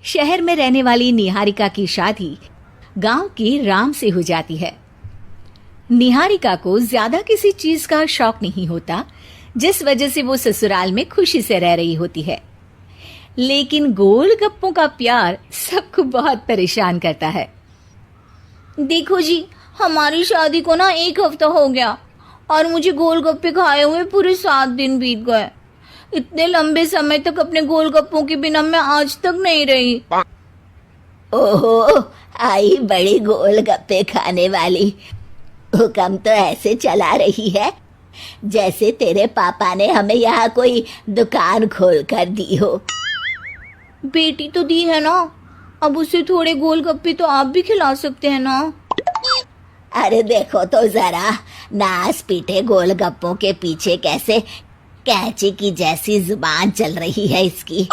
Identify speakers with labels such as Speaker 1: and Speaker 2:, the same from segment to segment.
Speaker 1: शहर में रहने वाली निहारिका की शादी गांव के राम से हो जाती है। निहारिका को ज्यादा किसी चीज का शौक नहीं होता, जिस वजह से वो ससुराल में खुशी से रह रही होती है। लेकिन गोलगप्पों का प्यार सबको बहुत परेशान करता है।
Speaker 2: देखो जी, हमारी शादी को ना 1 हफ्ता हो गया और मुझे गोलगप्पे खाए हुए पूरे 7 दिन बीत गए। इतने लंबे समय तक अपने गोलगप्पों के बिना मैं आज तक नहीं रही।
Speaker 3: ओहो, आई बड़ी गोलगप्पे खाने वाली। हुक्म तो ऐसे चला रही है जैसे तेरे पापा ने हमें यहाँ कोई दुकान खोल कर दी हो।
Speaker 2: बेटी तो दी है ना, अब उसे थोड़े गोलगप्पे तो आप भी खिला सकते हैं ना।
Speaker 3: अरे देखो तो जरा, नास पीटे गोलगप्पों के पीछे कैसे कैंची की जैसी जुबान चल रही है इसकी।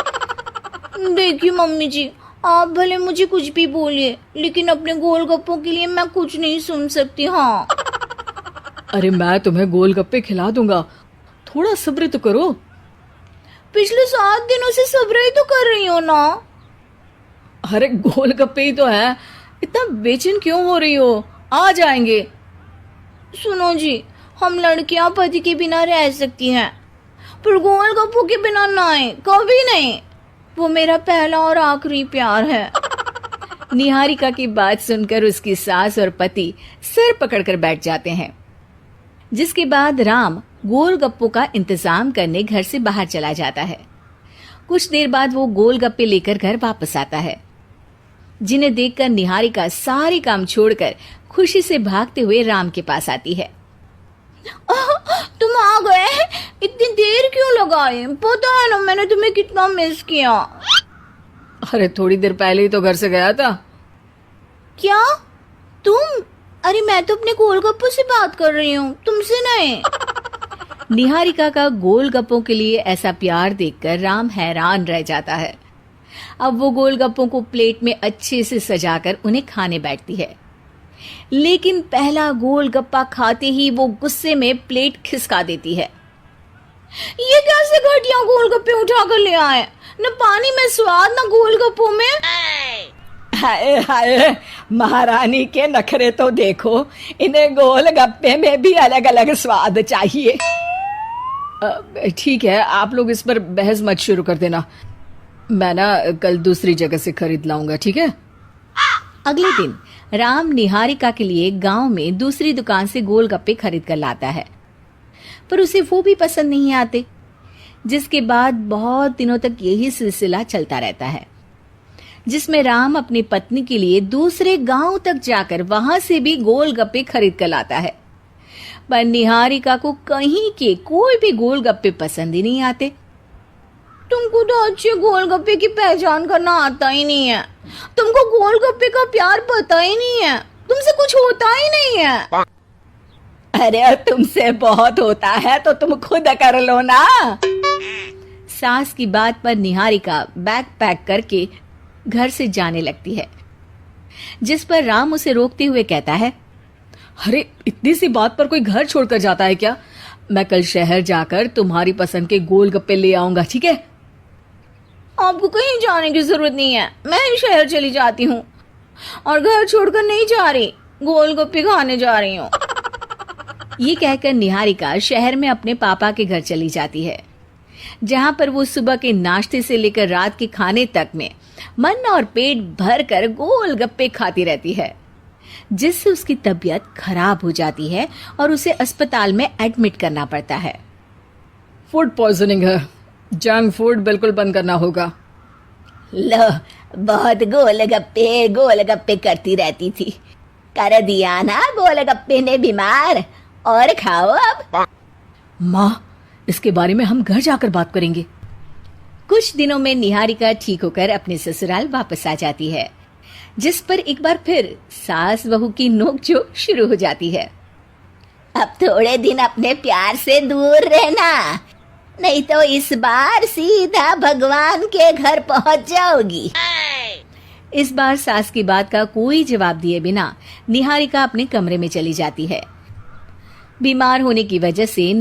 Speaker 2: देखिए मम्मी जी, आप भले मुझे कुछ भी बोलिए, लेकिन अपने गोलगप्पों के लिए मैं कुछ नहीं सुन सकती। हाँ,
Speaker 4: अरे मैं तुम्हें गोलगप्पे खिला दूंगा, थोड़ा सब्र तो करो।
Speaker 2: पिछले 7 दिनों से सब्र ही तो कर रही हो ना।
Speaker 4: अरे गोलगप्पे ही तो है, इतना बेचैन क्यों हो रही हो? आ जाएंगे।
Speaker 2: सुनो जी, हम लड़कियां पति के बिना रह सकती हैं, पर गोलगप्पों के बिना नहीं, कभी नहीं। वो मेरा पहला और आखिरी प्यार है।
Speaker 1: निहारिका की बात सुनकर उसकी सास और पति सिर पकड़कर बैठ जाते हैं। जिसके बाद राम गोलगप्पों का इंतजाम करने घर से बाहर चला जाता है। कुछ देर बाद वो गोलगप्पे लेकर घर वापस आता है, जिन्हें देखकर निहारिका सारे काम छोड़कर खुशी से भागते हुए राम के पास आती है।
Speaker 2: तुम आ गए? इतनी देर क्यों लगाई? पता है ना मैंने तुम्हें कितना मिस किया।
Speaker 4: अरे थोड़ी देर पहले ही तो घर से गया था।
Speaker 2: क्या तुम? अरे मैं तो अपने गोलगप्पों से बात कर रही हूँ, तुमसे नहीं।
Speaker 1: निहारिका का गोलगप्पों के लिए ऐसा प्यार देखकर राम हैरान रह जाता है। अब वो गोलगप्पों को प्लेट में अच्छे से सजाकर उन्हें खाने बैठती है, लेकिन पहला गोलगप्पा खाते ही वो गुस्से में प्लेट खिसका देती है।
Speaker 2: ये कैसे घटिया गोलगप्पे उठा कर ले आए? न पानी में स्वाद, न गोलगप्पों में।
Speaker 5: हाय हाय, महारानी के नखरे तो देखो, इन्हें गोलगप्पे में भी अलग अलग स्वाद चाहिए।
Speaker 4: ठीक है, आप लोग इस पर बहस मत शुरू कर देना। मैं ना कल दूसरी जगह से खरीद लाऊंगा, ठीक है?
Speaker 1: अगले दिन राम निहारिका के लिए गांव में दूसरी दुकान से गोलगप्पे खरीद कर लाता है, पर उसे वो भी पसंद नहीं आते। जिसके बाद बहुत दिनों तक यही सिलसिला चलता रहता है, जिसमें राम अपनी पत्नी के लिए दूसरे गांव तक जाकर वहां से भी गोलगप्पे खरीद कर लाता है, पर निहारिका को कहीं के कोई भी गोलगप्पे पसंद ही नहीं आते।
Speaker 2: तुमको तो अच्छे गोलगप्पे की पहचान करना आता ही नहीं है। तुमको गोलगप्पे का प्यार पता ही नहीं है, तुमसे कुछ होता ही नहीं है।
Speaker 5: अरे तुमसे बहुत होता है तो तुम खुद कर लो ना।
Speaker 1: सास की बात पर निहारिका बैग पैक करके घर से जाने लगती है, जिस पर राम उसे रोकते हुए कहता है,
Speaker 4: अरे इतनी सी बात पर कोई घर छोड़कर जाता है क्या? मैं कल शहर जाकर तुम्हारी पसंद के गोलगप्पे ले आऊंगा, ठीक है?
Speaker 2: आपको कहीं जाने की जरूरत नहीं है, मैं ही शहर चली जाती हूँ और घर छोड़कर नहीं जा रही, गोलगप्पे खाने जा रही हूँ।
Speaker 1: ये कहकर निहारिका शहर में अपने पापा के घर चली जाती है, जहां पर वो सुबह के नाश्ते से लेकर रात के खाने तक में मन और पेट भर कर गोलगप्पे खाती रहती है, जिससे उसकी तबीयत खराब हो जाती है और उसे अस्पताल में एडमिट करना पड़ता है।
Speaker 4: फूड पॉइजनिंग है, जंक फूड बिल्कुल बंद करना होगा।
Speaker 3: लो, बहुत गोलगप्पे गोलगप्पे करती रहती थी, कर दिया ना गोलगप्पे ने बीमार। और खाओ अब।
Speaker 4: माँ, इसके बारे में हम घर जाकर बात करेंगे।
Speaker 1: कुछ दिनों में निहारिका ठीक होकर अपने ससुराल वापस आ जाती है, जिस पर एक बार फिर सास बहू की नोकझोंक शुरू हो जाती है।
Speaker 3: अब थोड़े दिन अपने प्यार से दूर रहना, नहीं तो इस बार सीधा भगवान के घर पहुंच जाओगी।
Speaker 1: इस बार सास की बात का कोई जवाब दिए बिना निहारिका अपने कमरे में चली जाती है। बीमार होने की वजह से